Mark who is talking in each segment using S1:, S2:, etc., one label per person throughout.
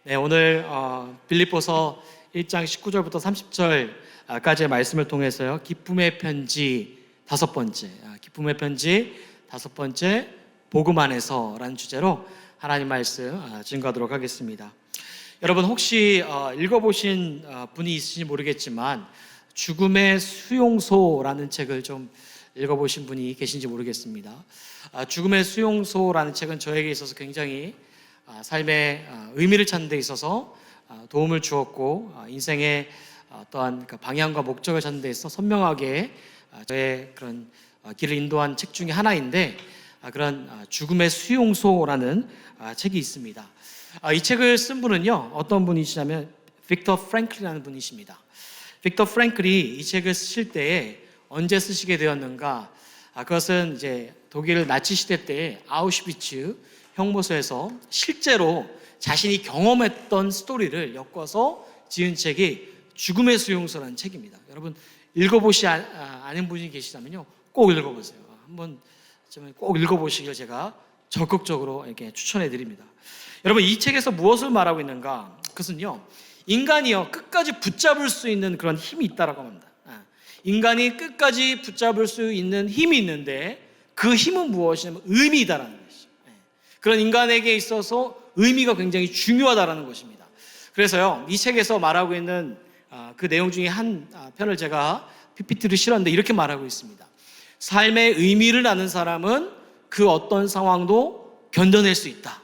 S1: 네, 오늘 빌립보서 1장 19절부터 30절까지의 말씀을 통해서요, 기쁨의 편지 다섯 번째, 복음 안에서라는 주제로 하나님 말씀 증거하도록 하겠습니다. 여러분 혹시 읽어보신 분이 있으신지 모르겠지만 죽음의 수용소라는 책을 좀 읽어보신 분이 계신지 모르겠습니다. 죽음의 수용소라는 책은 저에게 있어서 굉장히 삶의 의미를 찾는 데 있어서 도움을 주었고, 인생의 어떠한 방향과 목적을 찾는 데 있어서 선명하게 저의 그런 길을 인도한 책 중에 하나인데, 그런 죽음의 수용소라는 책이 있습니다. 이 책을 쓴 분은요, 어떤 분이시냐면 빅터 프랭클이라는 분이십니다. 빅터 프랭클이 이 책을 쓰실 때에 언제 쓰시게 되었는가? 그것은 이제 독일 나치 시대 때 아우슈비츠 형무소에서 실제로 자신이 경험했던 스토리를 엮어서 지은 책이 죽음의 수용소라는 책입니다. 여러분 읽어보시 아는 분이 계시다면요, 꼭 읽어보세요. 한번 꼭 읽어보시길 제가 적극적으로 이렇게 추천해 드립니다. 여러분 이 책에서 무엇을 말하고 있는가? 그것은요, 인간이요 끝까지 붙잡을 수 있는 그런 힘이 있다라고 합니다. 인간이 끝까지 붙잡을 수 있는 힘이 있는데 그 힘은 무엇이냐면 의미이다라는 것이죠. 그런 인간에게 있어서 의미가 굉장히 중요하다라는 것입니다. 그래서요, 이 책에서 말하고 있는 그 내용 중에 한 편을 제가 PPT를 실었는데 이렇게 말하고 있습니다. 삶의 의미를 아는 사람은 그 어떤 상황도 견뎌낼 수 있다.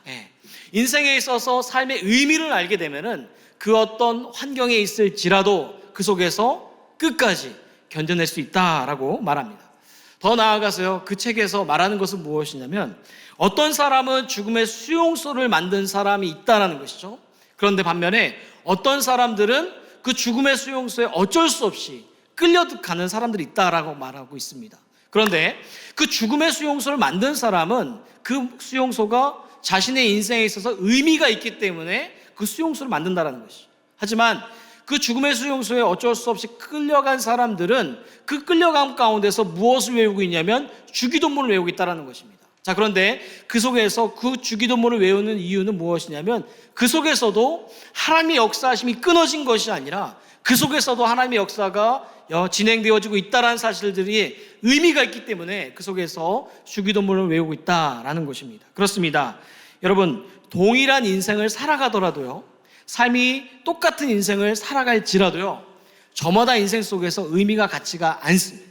S1: 인생에 있어서 삶의 의미를 알게 되면은 그 어떤 환경에 있을지라도 그 속에서 끝까지 견뎌낼 수 있다라고 말합니다. 더 나아가서요, 그 책에서 말하는 것은 무엇이냐면 어떤 사람은 죽음의 수용소를 만든 사람이 있다라는 것이죠. 그런데 반면에 어떤 사람들은 그 죽음의 수용소에 어쩔 수 없이 끌려가는 사람들이 있다라고 말하고 있습니다. 그런데 그 죽음의 수용소를 만든 사람은 그 수용소가 자신의 인생에 있어서 의미가 있기 때문에 그 수용소를 만든다라는 것이죠. 하지만 그 죽음의 수용소에 어쩔 수 없이 끌려간 사람들은 그 끌려감 가운데서 무엇을 외우고 있냐면 주기도문을 외우고 있다는 것입니다. 자, 그런데 그 속에서 그 주기도문을 외우는 이유는 무엇이냐면 그 속에서도 하나님의 역사하심이 끊어진 것이 아니라 그 속에서도 하나님의 역사가 진행되어지고 있다는 사실들이 의미가 있기 때문에 그 속에서 주기도문을 외우고 있다는 것입니다. 그렇습니다. 여러분, 동일한 인생을 살아가더라도요, 삶이 똑같은 인생을 살아갈지라도요, 저마다 인생 속에서 의미가 같지가 않습니다.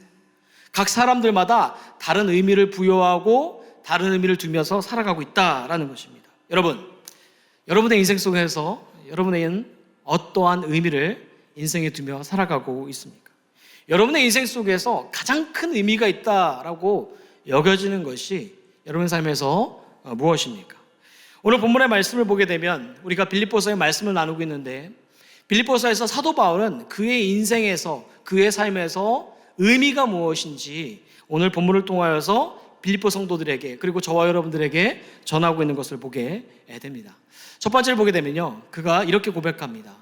S1: 각 사람들마다 다른 의미를 부여하고 다른 의미를 두면서 살아가고 있다라는 것입니다. 여러분의 인생 속에서 여러분의 어떠한 의미를 인생에 두며 살아가고 있습니까? 여러분의 인생 속에서 가장 큰 의미가 있다라고 여겨지는 것이 여러분의 삶에서 무엇입니까? 오늘 본문의 말씀을 보게 되면 우리가 빌립보서의 말씀을 나누고 있는데, 빌립보서에서 사도 바울은 그의 인생에서, 그의 삶에서 의미가 무엇인지 오늘 본문을 통하여서 빌립보 성도들에게, 그리고 저와 여러분들에게 전하고 있는 것을 보게 됩니다. 첫 번째를 보게 되면요, 그가 이렇게 고백합니다.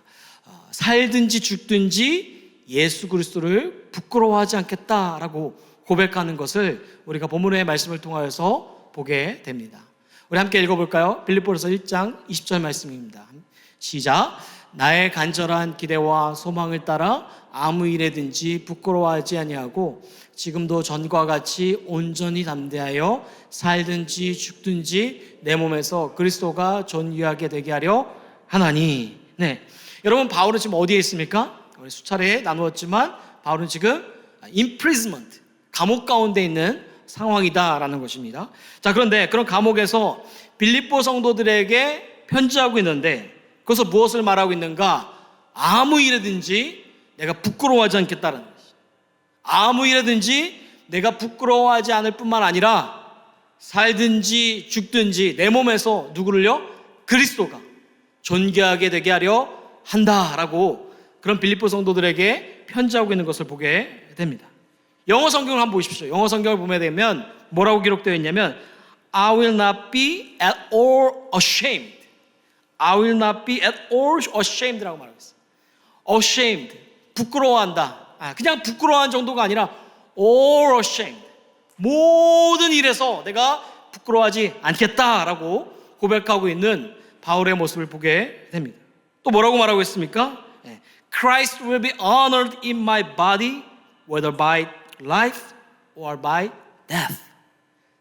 S1: 살든지 죽든지 예수 그리스도를 부끄러워하지 않겠다라고 고백하는 것을 우리가 본문의 말씀을 통하여서 보게 됩니다. 우리 함께 읽어볼까요? 빌립보서 1장 20절 말씀입니다. 시작. 나의 간절한 기대와 소망을 따라 아무 일에든지 부끄러워하지 아니하고 지금도 전과 같이 온전히 담대하여 살든지 죽든지 내 몸에서 그리스도가 존귀하게 되게 하려 하나니. 네, 여러분 바울은 지금 어디에 있습니까? 우리 수차례 나누었지만 바울은 지금 imprisonment, 감옥 가운데 있는 상황이다라는 것입니다. 자, 그런데 그런 감옥에서 빌립보 성도들에게 편지하고 있는데 그것을 무엇을 말하고 있는가? 아무 일이든지 내가 부끄러워하지 않겠다는 것이죠. 아무 일이든지 내가 부끄러워하지 않을 뿐만 아니라 살든지 죽든지 내 몸에서 누구를요? 그리스도가 존귀하게 되게 하려 한다라고 그런 빌립보 성도들에게 편지하고 있는 것을 보게 됩니다. 영어 성경을 한번 보십시오. 영어 성경을 보게 되면 뭐라고 기록되어 있냐면 I will not be at all ashamed. I will not be at all ashamed라고 말하고 있어요. ashamed, 부끄러워한다. 그냥 부끄러워한 정도가 아니라 all ashamed, 모든 일에서 내가 부끄러워하지 않겠다라고 고백하고 있는 바울의 모습을 보게 됩니다. 또 뭐라고 말하고 있습니까? Christ will be honored in my body, whether by life or by death.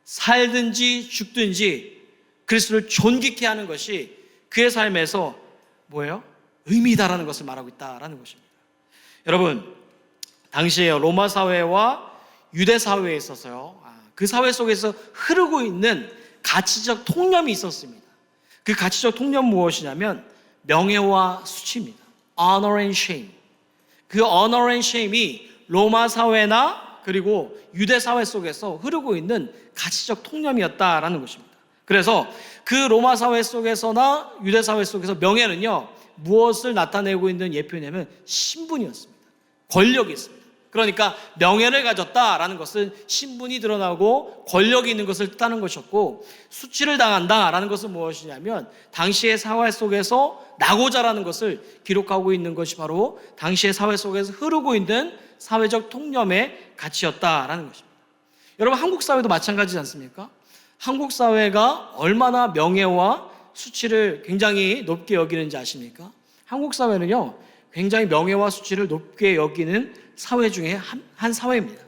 S1: 살든지 죽든지 그리스도를 존귀케 하는 것이 그의 삶에서 뭐예요? 의미다라는 것을 말하고 있다라는 것입니다. 여러분, 당시에 로마 사회와 유대 사회에 있어서요, 그 사회 속에서 흐르고 있는 가치적 통념이 있었습니다. 그 가치적 통념 무엇이냐면 명예와 수치입니다. Honor and shame. 그 honor and shame이 로마 사회나 그리고 유대 사회 속에서 흐르고 있는 가치적 통념이었다라는 것입니다. 그래서 그 로마 사회 속에서나 유대 사회 속에서 명예는요, 무엇을 나타내고 있는 예표냐면 신분이었습니다. 권력이 있습니다. 그러니까 명예를 가졌다라는 것은 신분이 드러나고 권력이 있는 것을 뜻하는 것이었고, 수치를 당한다라는 것은 무엇이냐면 당시의 사회 속에서 낙오자라는 것을 기록하고 있는 것이 바로 당시의 사회 속에서 흐르고 있는 사회적 통념의 가치였다라는 것입니다. 여러분, 한국 사회도 마찬가지지 않습니까? 한국 사회가 얼마나 명예와 수치를 굉장히 높게 여기는지 아십니까? 한국 사회는요, 굉장히 명예와 수치를 높게 여기는 사회 중에 한 사회입니다.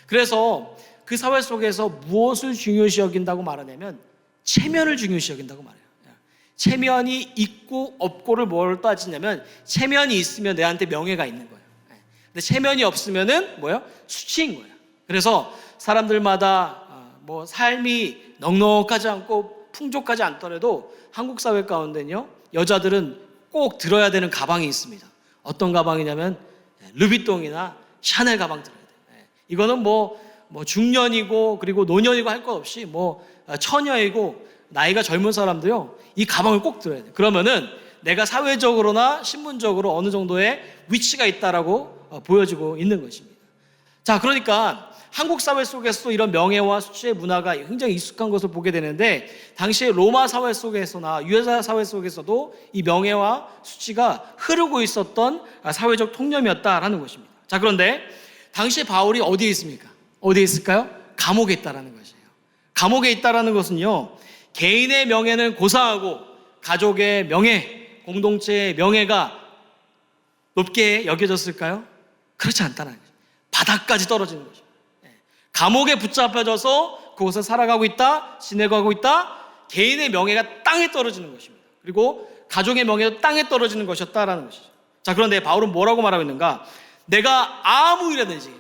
S1: 그래서 그 사회 속에서 무엇을 중요시 여긴다고 말하냐면 체면을 중요시 여긴다고 말해요. 체면이 있고 없고를 뭘 따지냐면 체면이 있으면 내한테 명예가 있는 거예요. 근데 체면이 없으면은 뭐예요? 수치인 거예요. 그래서 사람들마다 뭐 삶이 넉넉하지 않고 풍족하지 않더라도 한국 사회 가운데는요, 여자들은 꼭 들어야 되는 가방이 있습니다. 어떤 가방이냐면 르비통이나 샤넬 가방 들어야 돼요. 이거는 뭐 중년이고 그리고 노년이고 할 것 없이 처녀이고 나이가 젊은 사람도요, 이 가방을 꼭 들어야 돼요. 그러면은 내가 사회적으로나 신분적으로 어느 정도의 위치가 있다라고 보여지고 있는 것입니다. 자, 그러니까 한국 사회 속에서도 이런 명예와 수치의 문화가 굉장히 익숙한 것을 보게 되는데, 당시에 로마 사회 속에서나 유대 사회 속에서도 이 명예와 수치가 흐르고 있었던 사회적 통념이었다라는 것입니다. 자, 그런데 당시에 바울이 어디에 있습니까? 어디에 있을까요? 감옥에 있다라는 것이에요. 감옥에 있다라는 것은요, 개인의 명예는 고상하고 가족의 명예, 공동체의 명예가 높게 여겨졌을까요? 그렇지 않다는 거죠. 바닥까지 떨어지는 거죠. 감옥에 붙잡혀져서 그곳에 살아가고 있다, 지내고 있다. 개인의 명예가 땅에 떨어지는 것입니다. 그리고 가족의 명예도 땅에 떨어지는 것이었다라는 것이죠. 자, 그런데 바울은 뭐라고 말하고 있는가? 내가 아무 일이라든지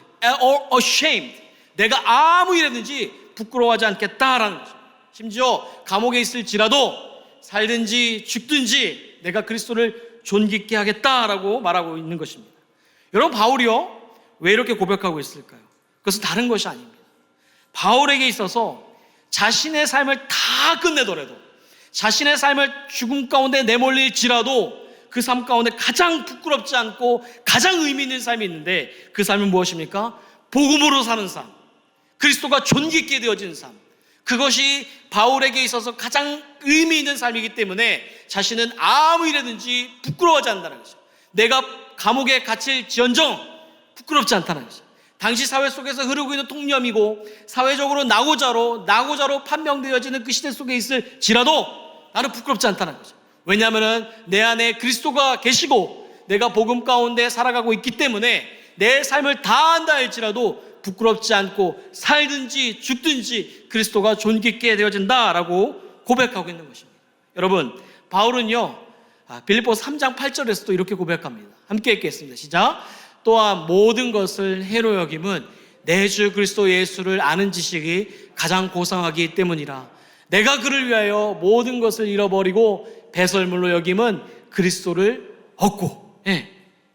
S1: or ashamed, 내가 아무 일이라든지 부끄러워하지 않겠다라는 것입니다. 심지어 감옥에 있을지라도 살든지 죽든지 내가 그리스도를 존귀케 하겠다라고 말하고 있는 것입니다. 여러분, 바울이요, 왜 이렇게 고백하고 있을까요? 그것은 다른 것이 아닙니다. 바울에게 있어서 자신의 삶을 다 끝내더라도, 자신의 삶을 죽음 가운데 내몰릴지라도 그 삶 가운데 가장 부끄럽지 않고 가장 의미 있는 삶이 있는데, 그 삶은 무엇입니까? 복음으로 사는 삶, 그리스도가 존귀케 되어지는 삶. 그것이 바울에게 있어서 가장 의미 있는 삶이기 때문에 자신은 아무 일이든지 부끄러워하지 않는다는 것이죠. 내가 감옥에 갇힐지언정 부끄럽지 않다는 것이죠. 당시 사회 속에서 흐르고 있는 통념이고 사회적으로 낙오자로 판명되어지는 그 시대 속에 있을지라도 나는 부끄럽지 않다는 거죠. 왜냐하면 내 안에 그리스도가 계시고 내가 복음 가운데 살아가고 있기 때문에 내 삶을 다한다 할지라도 부끄럽지 않고 살든지 죽든지 그리스도가 존귀케 되어진다라고 고백하고 있는 것입니다. 여러분, 바울은요, 빌립보서 3장 8절에서도 이렇게 고백합니다. 함께 읽겠습니다. 시작. 또한 모든 것을 해로 여김은 내 주 그리스도 예수를 아는 지식이 가장 고상하기 때문이라. 내가 그를 위하여 모든 것을 잃어버리고 배설물로 여김은 그리스도를 얻고.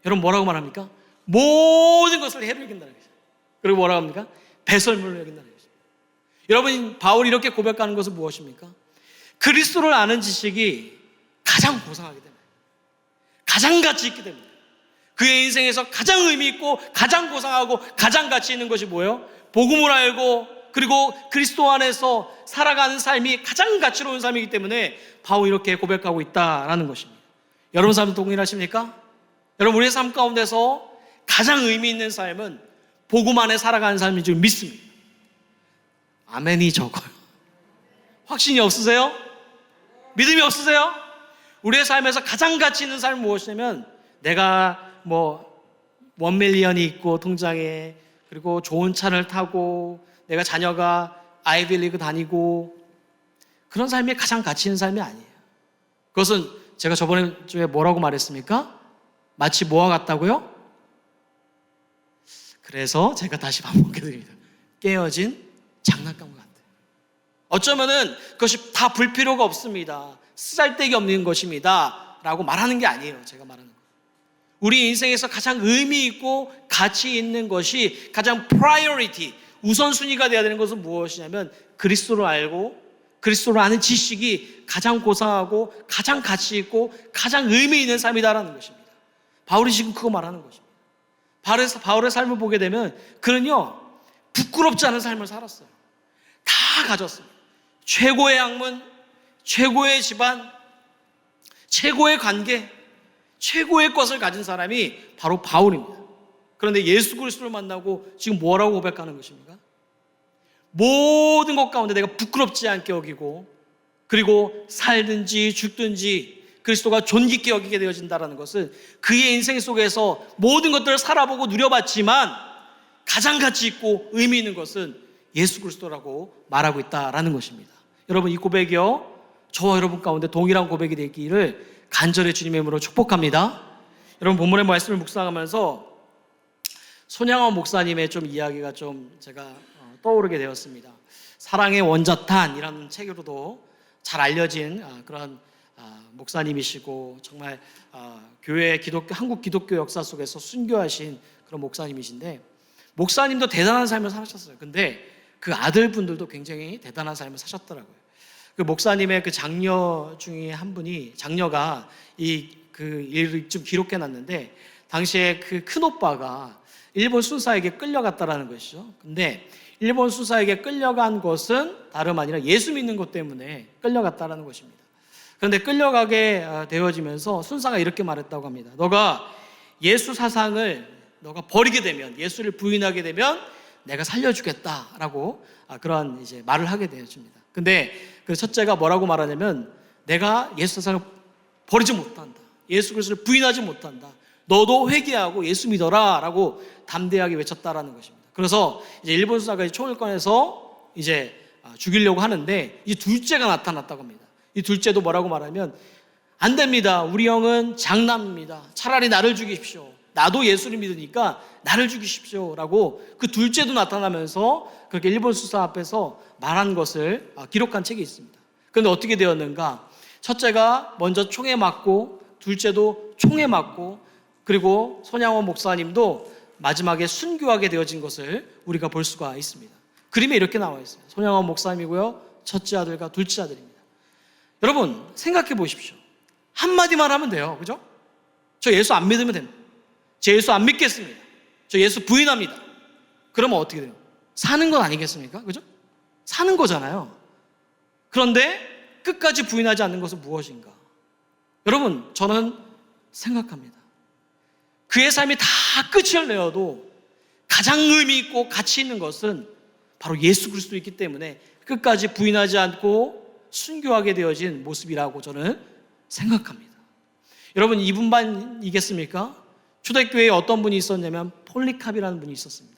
S1: 여러분, 뭐라고 말합니까? 모든 것을 해로 여긴다는 거죠. 그리고 뭐라고 합니까? 배설물로 여긴다는 거죠. 여러분, 바울이 이렇게 고백하는 것은 무엇입니까? 그리스도를 아는 지식이 가장 고상하기 때문에, 가장 가치 있기 때문에, 그의 인생에서 가장 의미 있고 가장 고상하고 가장 가치 있는 것이 뭐예요? 복음을 알고 그리고 그리스도 안에서 살아가는 삶이 가장 가치로운 삶이기 때문에 바울이 이렇게 고백하고 있다라는 것입니다. 여러분 삶도 동일하십니까? 여러분, 우리의 삶 가운데서 가장 의미 있는 삶은 복음 안에 살아가는 삶인 줄 믿습니다. 아멘이 적어요. 확신이 없으세요? 믿음이 없으세요? 우리의 삶에서 가장 가치 있는 삶은 무엇이냐면 내가 뭐 1밀리언이 있고 통장에, 그리고 좋은 차를 타고 내가 자녀가 아이비리그 다니고, 그런 삶이 가장 가치 있는 삶이 아니에요. 그것은 제가 저번에 주에 뭐라고 말했습니까? 마치 뭐와 같다고요? 그래서 제가 다시 반복해 드립니다. 깨어진 장난감과 같아요. 어쩌면은 그것이 다 불필요가 없습니다, 쓰잘데기 없는 것입니다 라고 말하는 게 아니에요. 제가 말하는 거, 우리 인생에서 가장 의미 있고 가치 있는 것이, 가장 프라이어리티, 우선순위가 되어야 되는 것은 무엇이냐면 그리스도를 알고 그리스도를 아는 지식이 가장 고상하고 가장 가치 있고 가장 의미 있는 삶이다라는 것입니다. 바울이 지금 그거 말하는 것입니다. 바울의 삶을 보게 되면 그는요, 부끄럽지 않은 삶을 살았어요. 다 가졌습니다. 최고의 학문, 최고의 집안, 최고의 관계, 최고의 것을 가진 사람이 바로 바울입니다. 그런데 예수 그리스도를 만나고 지금 뭐라고 고백하는 것입니까? 모든 것 가운데 내가 부끄럽지 않게 여기고, 그리고 살든지 죽든지 그리스도가 존귀 있게 여기게 되어진다는 것은 그의 인생 속에서 모든 것들을 살아보고 누려봤지만 가장 가치 있고 의미 있는 것은 예수 그리스도라고 말하고 있다라는 것입니다. 여러분, 이 고백이요, 저와 여러분 가운데 동일한 고백이 되기를 간절히 주님의 이름으로 축복합니다. 여러분, 본문의 말씀을 묵상하면서 손양원 목사님의 좀 이야기가 좀 제가 떠오르게 되었습니다. 사랑의 원자탄이라는 책으로도 잘 알려진 그런 목사님이시고, 정말 교회 한국 기독교 역사 속에서 순교하신 그런 목사님이신데, 목사님도 대단한 삶을 사셨어요. 근데 그 아들분들도 굉장히 대단한 삶을 사셨더라고요. 그 목사님의 그 장녀 중에 한 분이, 장녀가 그 일을 좀 기록해 놨는데, 당시에 그 큰오빠가 일본 수사에게 끌려갔다라는 것이죠. 근데 일본 수사에게 끌려간 것은 다름 아니라 예수 믿는 것 때문에 끌려갔다라는 것입니다. 그런데 끌려가게 되어지면서 순사가 이렇게 말했다고 합니다. 너가 예수 사상을 너가 버리게 되면, 예수를 부인하게 되면 내가 살려주겠다라고 그런 이제 말을 하게 되어집니다. 근데 그 첫째가 뭐라고 말하냐면, 내가 예수 사상을 버리지 못한다, 예수 그리스도를 부인하지 못한다, 너도 회개하고 예수 믿어라 라고 담대하게 외쳤다라는 것입니다. 그래서 이제 일본 수사가 총을 꺼내서 이제 죽이려고 하는데, 이 둘째가 나타났다고 합니다. 이 둘째도 뭐라고 말하면, 안 됩니다, 우리 형은 장남입니다, 차라리 나를 죽이십시오, 나도 예수를 믿으니까 나를 죽이십시오 라고 그 둘째도 나타나면서 그렇게 일본 수사 앞에서 말한 것을 기록한 책이 있습니다. 그런데 어떻게 되었는가? 첫째가 먼저 총에 맞고, 둘째도 총에 맞고, 그리고 손양원 목사님도 마지막에 순교하게 되어진 것을 우리가 볼 수가 있습니다. 그림에 이렇게 나와 있어요. 손양원 목사님이고요, 첫째 아들과 둘째 아들입니다. 여러분, 생각해 보십시오. 한마디만 하면 돼요, 그죠? 저 예수 안 믿으면 됩니다. 저 예수 안 믿겠습니다, 저 예수 부인합니다. 그러면 어떻게 돼요? 사는 건 아니겠습니까? 그죠? 사는 거잖아요. 그런데 끝까지 부인하지 않는 것은 무엇인가? 여러분, 저는 생각합니다. 그의 삶이 다 끝을 내어도 가장 의미 있고 가치 있는 것은 바로 예수 그리스도이기 때문에 끝까지 부인하지 않고 순교하게 되어진 모습이라고 저는 생각합니다. 여러분, 이분만이겠습니까? 초대교회에 어떤 분이 있었냐면 폴리캅이라는 분이 있었습니다.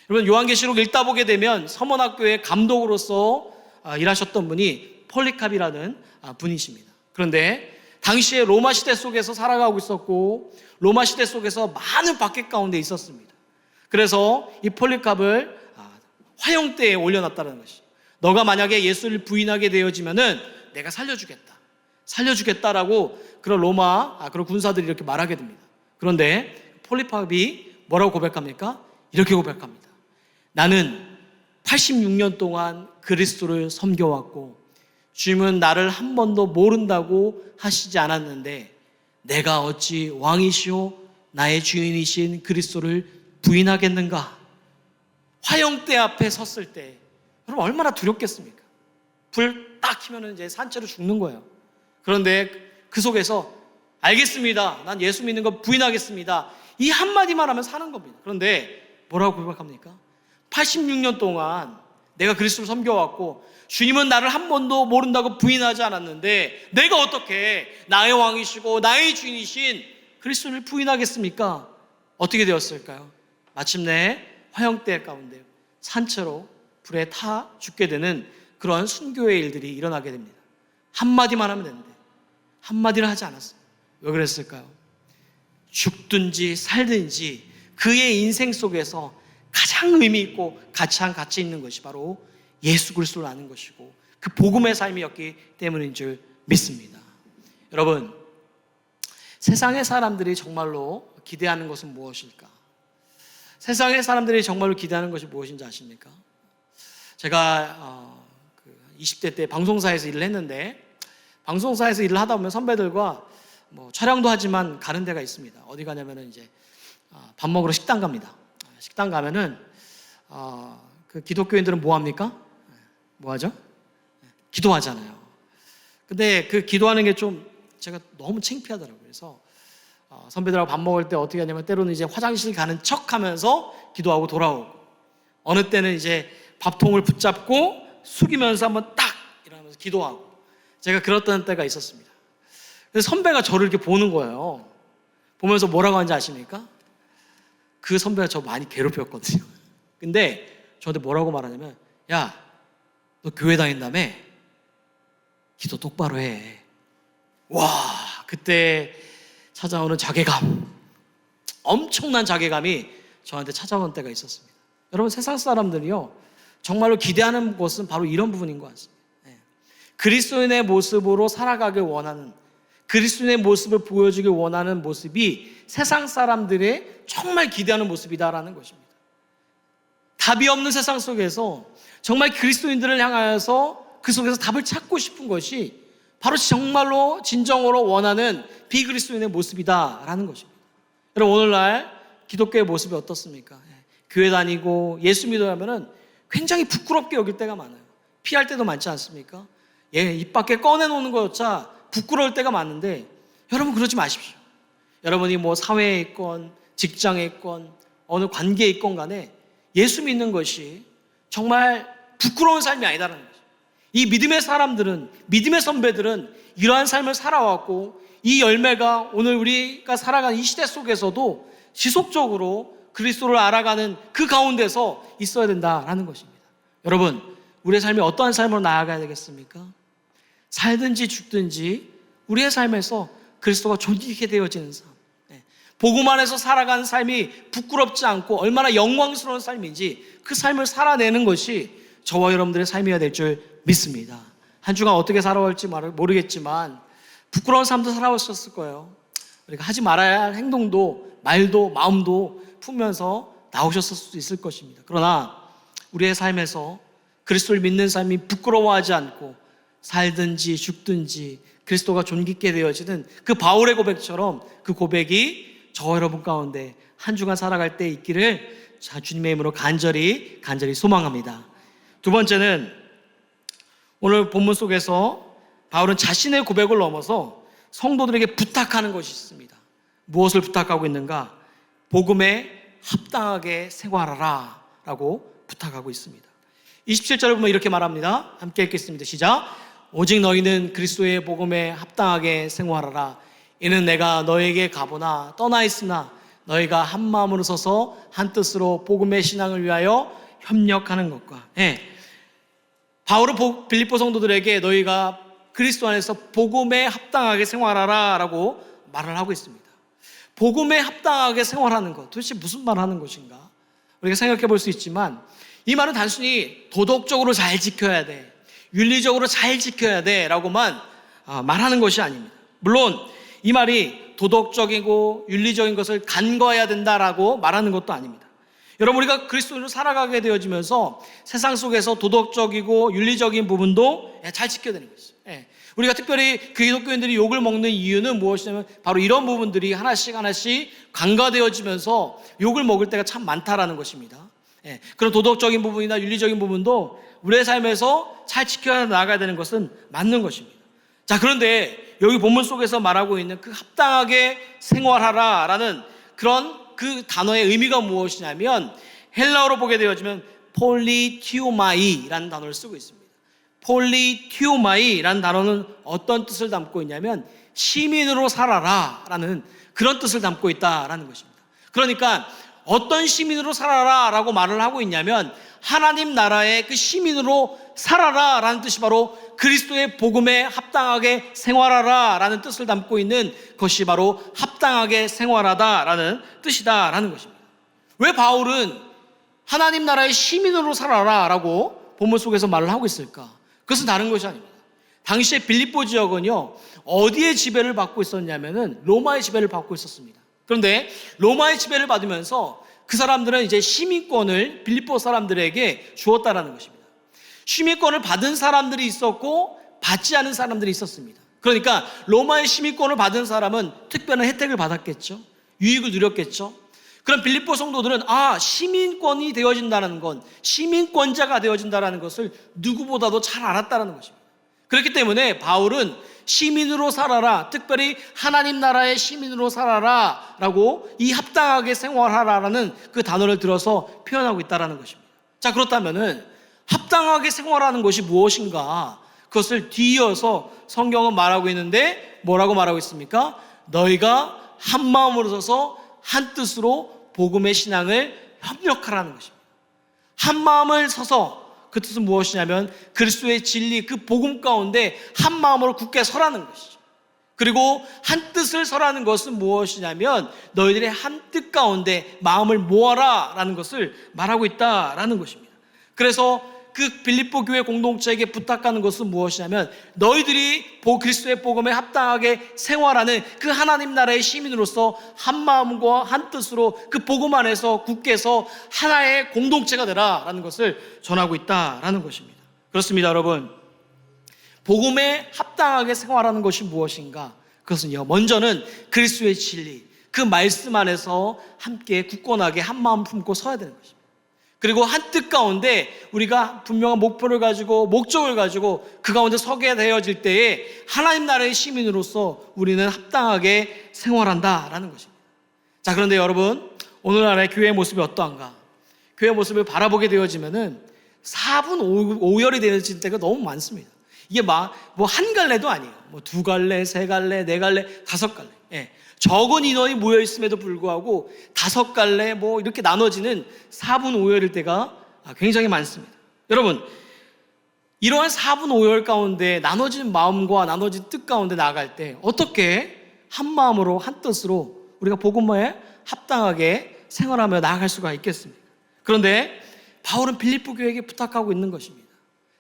S1: 여러분, 요한계시록 읽다 보게 되면 서머학교의 감독으로서 일하셨던 분이 폴리캅이라는 분이십니다. 그런데 당시에 로마 시대 속에서 살아가고 있었고, 로마 시대 속에서 많은 박해 가운데 있었습니다. 그래서 이 폴리캅을 화형대에 올려놨다는 것이, 너가 만약에 예수를 부인하게 되어지면은 내가 살려주겠다라고 그런 로마 그런 군사들이 이렇게 말하게 됩니다. 그런데 폴리캅이 뭐라고 고백합니까? 이렇게 고백합니다. 나는 86년 동안 그리스도를 섬겨왔고, 주님은 나를 한 번도 모른다고 하시지 않았는데 내가 어찌 왕이시오 나의 주인이신 그리스도를 부인하겠는가? 화형대 앞에 섰을 때 여러분, 얼마나 두렵겠습니까? 불 딱 켜면 이제 산채로 죽는 거예요. 그런데 그 속에서 알겠습니다, 난 예수 믿는 거 부인하겠습니다, 이 한마디만 하면 사는 겁니다. 그런데 뭐라고 고백합니까? 86년 동안 내가 그리스도를 섬겨왔고 주님은 나를 한 번도 모른다고 부인하지 않았는데 내가 어떻게 나의 왕이시고 나의 주인이신 그리스도를 부인하겠습니까? 어떻게 되었을까요? 마침내 화형대 가운데 산채로 불에 타 죽게 되는 그런 순교의 일들이 일어나게 됩니다. 한마디만 하면 되는데 한마디를 하지 않았어요. 왜 그랬을까요? 죽든지 살든지 그의 인생 속에서 가장 의미 있고 가장 가치 있는 것이 바로 예수 그리스도를 아는 것이고 그 복음의 삶이었기 때문인 줄 믿습니다. 여러분, 세상의 사람들이 정말로 기대하는 것은 무엇일까? 세상의 사람들이 정말로 기대하는 것이 무엇인지 아십니까? 제가 20대 때 방송사에서 일을 했는데 방송사에서 일을 하다 보면 선배들과 촬영도 하지만 가는 데가 있습니다. 어디 가냐면은 이제 밥 먹으러 식당 갑니다. 식당 가면은 그 기독교인들은 뭐 합니까? 뭐 하죠? 기도하잖아요. 근데 그 기도하는 게 좀 제가 너무 창피하더라고요. 그래서 선배들하고 밥 먹을 때 어떻게 하냐면 때로는 이제 화장실 가는 척 하면서 기도하고 돌아오고 어느 때는 이제 밥통을 붙잡고 숙이면서 한번 딱 이러면서 기도하고 제가 그랬던 때가 있었습니다. 그래서 선배가 저를 이렇게 보는 거예요. 보면서 뭐라고 하는지 아십니까? 그 선배가 저 많이 괴롭혔거든요. 근데 저한테 뭐라고 말하냐면 야, 너 교회 다닌다며? 기도 똑바로 해. 와, 그때 찾아오는 자괴감, 엄청난 자괴감이 저한테 찾아온 때가 있었습니다. 여러분, 세상 사람들이요 정말로 기대하는 것은 바로 이런 부분인 것 같습니다. 그리스도인의 모습으로 살아가길 원하는, 그리스도인의 모습을 보여주길 원하는 모습이 세상 사람들의 정말 기대하는 모습이다라는 것입니다. 답이 없는 세상 속에서 정말 그리스도인들을 향하여서 그 속에서 답을 찾고 싶은 것이 바로 정말로 진정으로 원하는 비그리스도인의 모습이다라는 것입니다. 여러분, 오늘날 기독교의 모습이 어떻습니까? 교회 다니고 예수 믿으려면은 굉장히 부끄럽게 여길 때가 많아요. 피할 때도 많지 않습니까? 입 밖에 꺼내놓는 것조차 부끄러울 때가 많은데 여러분, 그러지 마십시오. 여러분이 사회에 있건 직장에 있건 어느 관계에 있건 간에 예수 믿는 것이 정말 부끄러운 삶이 아니다라는 거죠. 이 믿음의 사람들은, 믿음의 선배들은 이러한 삶을 살아왔고 이 열매가 오늘 우리가 살아가는 이 시대 속에서도 지속적으로 그리스도를 알아가는 그 가운데서 있어야 된다라는 것입니다. 여러분, 우리의 삶이 어떠한 삶으로 나아가야 되겠습니까? 살든지 죽든지 우리의 삶에서 그리스도가 존귀하게 되어지는 삶, 복음 안에서 살아가는 삶이 부끄럽지 않고 얼마나 영광스러운 삶인지 그 삶을 살아내는 것이 저와 여러분들의 삶이어야 될 줄 믿습니다. 한 주간 어떻게 살아올지 모르겠지만 부끄러운 삶도 살아오셨을 거예요. 우리가 하지 말아야 할 행동도 말도 마음도 품면서 나오셨을 수도 있을 것입니다. 그러나 우리의 삶에서 그리스도를 믿는 삶이 부끄러워하지 않고 살든지 죽든지 그리스도가 존귀케 되어지는 그 바울의 고백처럼 그 고백이 저와 여러분 가운데 한 주간 살아갈 때 있기를 주님의 이름으로 간절히 소망합니다. 두 번째는 오늘 본문 속에서 바울은 자신의 고백을 넘어서 성도들에게 부탁하는 것이 있습니다. 무엇을 부탁하고 있는가? 복음에 합당하게 생활하라 라고 부탁하고 있습니다. 27절을 보면 이렇게 말합니다. 함께 읽겠습니다. 시작. 오직 너희는 그리스도의 복음에 합당하게 생활하라. 이는 내가 너에게 가보나 떠나 있으나 너희가 한 마음으로 서서 한 뜻으로 복음의 신앙을 위하여 협력하는 것과 바울은 빌립보 성도들에게 너희가 그리스도 안에서 복음에 합당하게 생활하라 라고 말을 하고 있습니다. 복음에 합당하게 생활하는 것, 도대체 무슨 말을 하는 것인가? 우리가 생각해 볼 수 있지만 이 말은 단순히 도덕적으로 잘 지켜야 돼, 윤리적으로 잘 지켜야 돼 라고만 말하는 것이 아닙니다. 물론 이 말이 도덕적이고 윤리적인 것을 간과해야 된다라고 말하는 것도 아닙니다. 여러분, 우리가 그리스도인으로 살아가게 되어지면서 세상 속에서 도덕적이고 윤리적인 부분도 잘 지켜야 되는 것이죠. 우리가 특별히 그 기독교인들이 욕을 먹는 이유는 무엇이냐면 바로 이런 부분들이 하나씩 간과되어지면서 욕을 먹을 때가 참 많다라는 것입니다. 그런 도덕적인 부분이나 윤리적인 부분도 우리의 삶에서 잘 지켜 나가야 되는 것은 맞는 것입니다. 자, 그런데 여기 본문 속에서 말하고 있는 그 합당하게 생활하라라는 그런 그 단어의 의미가 무엇이냐면 헬라어로 보게 되어지면 폴리티오마이라는 단어를 쓰고 있습니다. 폴리티오마이라는 단어는 어떤 뜻을 담고 있냐면 시민으로 살아라 라는 그런 뜻을 담고 있다라는 것입니다. 그러니까 어떤 시민으로 살아라 라고 말을 하고 있냐면 하나님 나라의 그 시민으로 살아라 라는 뜻이 바로 그리스도의 복음에 합당하게 생활하라 라는 뜻을 담고 있는 것이 바로 합당하게 생활하다 라는 뜻이다 라는 것입니다. 왜 바울은 하나님 나라의 시민으로 살아라 라고 본문 속에서 말을 하고 있을까? 그것은 다른 것이 아닙니다. 당시에 빌립보 지역은요, 어디의 지배를 받고 있었냐면은 로마의 지배를 받고 있었습니다. 그런데 로마의 지배를 받으면서 그 사람들은 이제 시민권을 빌립보 사람들에게 주었다라는 것입니다. 시민권을 받은 사람들이 있었고 받지 않은 사람들이 있었습니다. 그러니까 로마의 시민권을 받은 사람은 특별한 혜택을 받았겠죠. 유익을 누렸겠죠. 그럼 빌립보 성도들은 시민권이 되어진다는 건, 시민권자가 되어진다는 것을 누구보다도 잘 알았다는 것입니다. 그렇기 때문에 바울은 시민으로 살아라, 특별히 하나님 나라의 시민으로 살아라 라고 이 합당하게 생활하라라는 그 단어를 들어서 표현하고 있다는 것입니다. 자, 그렇다면은 합당하게 생활하는 것이 무엇인가? 그것을 뒤이어서 성경은 말하고 있는데 뭐라고 말하고 있습니까? 너희가 한 마음으로 서서 한 뜻으로 복음의 신앙을 협력하라는 것입니다. 한 마음을 서서, 그 뜻은 무엇이냐면 그리스도의 진리, 그 복음 가운데 한 마음으로 굳게 서라는 것이죠. 그리고 한 뜻을 서라는 것은 무엇이냐면 너희들의 한 뜻 가운데 마음을 모아라 라는 것을 말하고 있다라는 것입니다. 그래서 그 빌립보 교회 공동체에게 부탁하는 것은 무엇이냐면 너희들이 그리스도의 복음에 합당하게 생활하는 그 하나님 나라의 시민으로서 한 마음과 한 뜻으로 그 복음 안에서 굳게 서 하나의 공동체가 되라라는 것을 전하고 있다라는 것입니다. 그렇습니다, 여러분. 복음에 합당하게 생활하는 것이 무엇인가? 그것은요, 먼저는 그리스도의 진리, 그 말씀 안에서 함께 굳건하게 한 마음 품고 서야 되는 것입니다. 그리고 한 뜻 가운데 우리가 분명한 목표를 가지고 목적을 가지고 그 가운데 서게 되어질 때에 하나님 나라의 시민으로서 우리는 합당하게 생활한다라는 것입니다. 자, 그런데 여러분, 오늘날의 교회의 모습이 어떠한가? 교회의 모습을 바라보게 되어지면은 4분 5열이 되어질 때가 너무 많습니다. 이게 뭐 한 갈래도 아니에요. 뭐 2갈래, 3갈래, 4갈래, 5갈래. 예. 적은 인원이 모여 있음에도 불구하고 5갈래 뭐 이렇게 나눠지는 4분 5열일 때가 굉장히 많습니다. 여러분, 이러한 4분 5열 가운데 나눠진 마음과 나눠진 뜻 가운데 나아갈 때 어떻게 한 마음으로 한 뜻으로 우리가 복음에 합당하게 생활하며 나아갈 수가 있겠습니까? 그런데 바울은 빌립보 교회에게 부탁하고 있는 것입니다.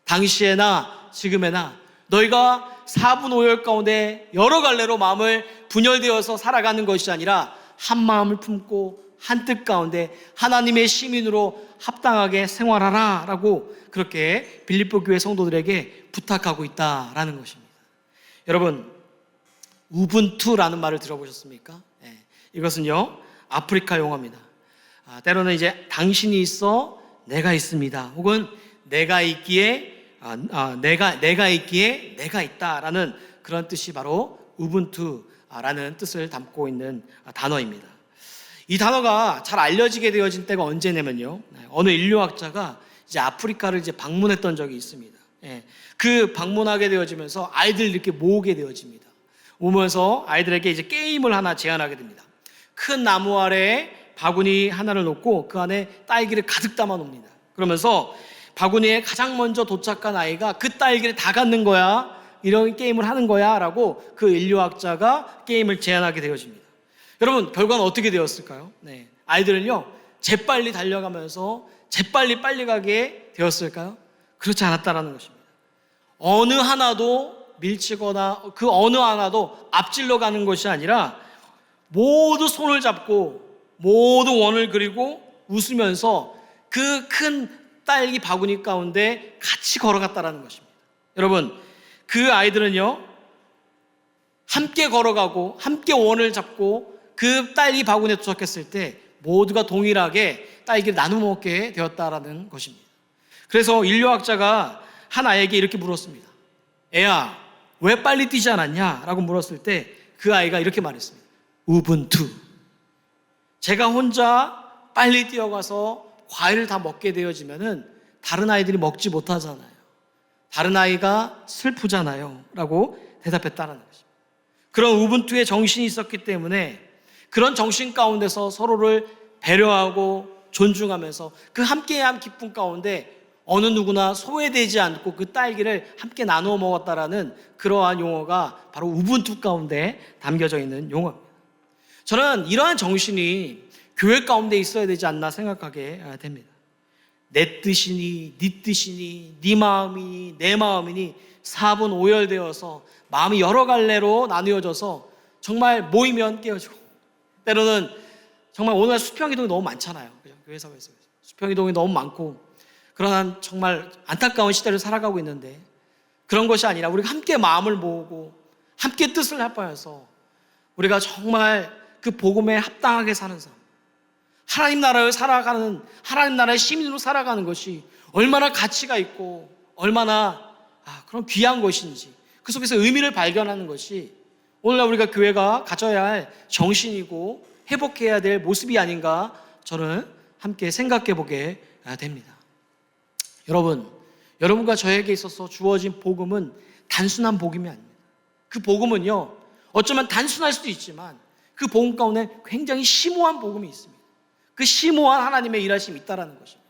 S1: 당시에나 지금에나 너희가 4분 5열 가운데 여러 갈래로 마음을 분열되어서 살아가는 것이 아니라 한 마음을 품고 한 뜻 가운데 하나님의 시민으로 합당하게 생활하라 라고 그렇게 빌립보 교회 성도들에게 부탁하고 있다라는 것입니다. 여러분, 우분투라는 말을 들어보셨습니까? 네, 이것은요, 아프리카 용어입니다. 때로는 이제 당신이 있어 내가 있습니다, 혹은 내가 있기에 내가 있기에 내가 있다라는 그런 뜻이 바로 우분투라는 뜻을 담고 있는 단어입니다. 이 단어가 잘 알려지게 되어진 때가 언제냐면요, 어느 인류학자가 이제 아프리카를 이제 방문했던 적이 있습니다. 그 방문하게 되어지면서 아이들을 이렇게 모으게 되어집니다. 오면서 아이들에게 이제 게임을 하나 제안하게 됩니다. 큰 나무 아래에 바구니 하나를 놓고 그 안에 딸기를 가득 담아 놓습니다. 그러면서 바구니에 가장 먼저 도착한 아이가 그 딸기를 다 갖는 거야, 이런 게임을 하는 거야 라고 그 인류학자가 게임을 제안하게 되어집니다. 여러분, 결과는 어떻게 되었을까요? 아이들은요, 재빨리 달려가면서 재빨리 빨리 가게 되었을까요? 그렇지 않았다라는 것입니다. 어느 하나도 밀치거나 그 어느 하나도 앞질러 가는 것이 아니라 모두 손을 잡고 모두 원을 그리고 웃으면서 그 큰 딸기 바구니 가운데 같이 걸어갔다라는 것입니다. 여러분, 그 아이들은요, 함께 걸어가고 함께 원을 잡고 그 딸기 바구니에 도착했을 때 모두가 동일하게 딸기를 나눠 먹게 되었다라는 것입니다. 그래서 인류학자가 한 아이에게 이렇게 물었습니다. 애야, 왜 빨리 뛰지 않았냐? 라고 물었을 때 그 아이가 이렇게 말했습니다. 우분투. 제가 혼자 빨리 뛰어가서 과일을 다 먹게 되어지면은 다른 아이들이 먹지 못하잖아요. 다른 아이가 슬프잖아요. 라고 대답했다는 것입니다. 그런 우분투의 정신이 있었기 때문에 그런 정신 가운데서 서로를 배려하고 존중하면서 그 함께한 기쁨 가운데 어느 누구나 소외되지 않고 그 딸기를 함께 나누어 먹었다라는 그러한 용어가 바로 우분투 가운데 담겨져 있는 용어입니다. 저는 이러한 정신이 교회 가운데 있어야 되지 않나 생각하게 됩니다. 내 뜻이니 네 뜻이니 네 마음이니 내 마음이니 사분오열되어서 마음이 여러 갈래로 나누어져서 정말 모이면 깨어지고, 때로는 정말 오늘 수평이동이 너무 많잖아요. 그죠? 교회 사회에서 수평이동이 너무 많고 그러한 정말 안타까운 시대를 살아가고 있는데, 그런 것이 아니라 우리가 함께 마음을 모으고 함께 뜻을 합하여서 우리가 정말 그 복음에 합당하게 사는 삶, 하나님 나라를 살아가는, 하나님 나라의 시민으로 살아가는 것이 얼마나 가치가 있고 얼마나 그런 귀한 것인지, 그 속에서 의미를 발견하는 것이 오늘날 우리가 교회가 가져야 할 정신이고 회복해야 될 모습이 아닌가 저는 함께 생각해 보게 됩니다. 여러분과 저에게 있어서 주어진 복음은 단순한 복음이 아닙니다. 그 복음은요, 어쩌면 단순할 수도 있지만 그 복음 가운데 굉장히 심오한 복음이 있습니다. 그 심오한 하나님의 일하심이 있다는 것입니다.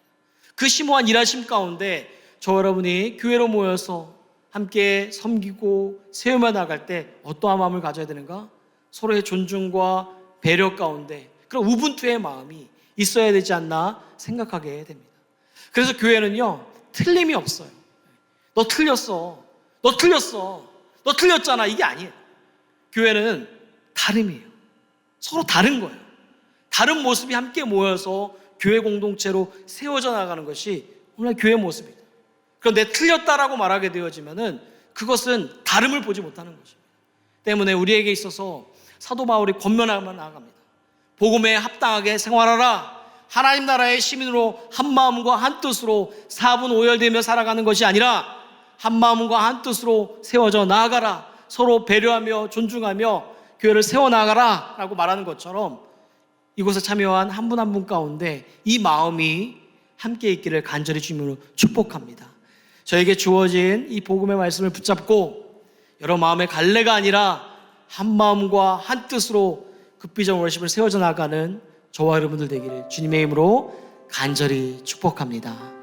S1: 그 심오한 일하심 가운데 저 여러분이 교회로 모여서 함께 섬기고 세우며 나갈 때 어떠한 마음을 가져야 되는가? 서로의 존중과 배려 가운데 그런 우분투의 마음이 있어야 되지 않나 생각하게 됩니다. 그래서 교회는요, 틀림이 없어요. 너 틀렸어. 너 틀렸어. 너 틀렸잖아. 이게 아니에요. 교회는 다름이에요. 서로 다른 거예요. 다른 모습이 함께 모여서 교회 공동체로 세워져 나가는 것이 오늘 교회 모습입니다. 그런데 틀렸다라고 말하게 되어지면은 그것은 다름을 보지 못하는 것입니다. 때문에 우리에게 있어서 사도 바울이 권면하며 나아갑니다. 복음에 합당하게 생활하라. 하나님 나라의 시민으로 한 마음과 한 뜻으로 사분오열되며 살아가는 것이 아니라 한 마음과 한 뜻으로 세워져 나아가라. 서로 배려하며 존중하며 교회를 세워나가라 라고 말하는 것처럼 이곳에 참여한 한 분 한 분 가운데 이 마음이 함께 있기를 간절히 주님으로 축복합니다. 저에게 주어진 이 복음의 말씀을 붙잡고 여러 마음의 갈래가 아니라 한 마음과 한 뜻으로 극비전 워십을 세워져 나가는 저와 여러분들 되기를 주님의 이름으로 간절히 축복합니다.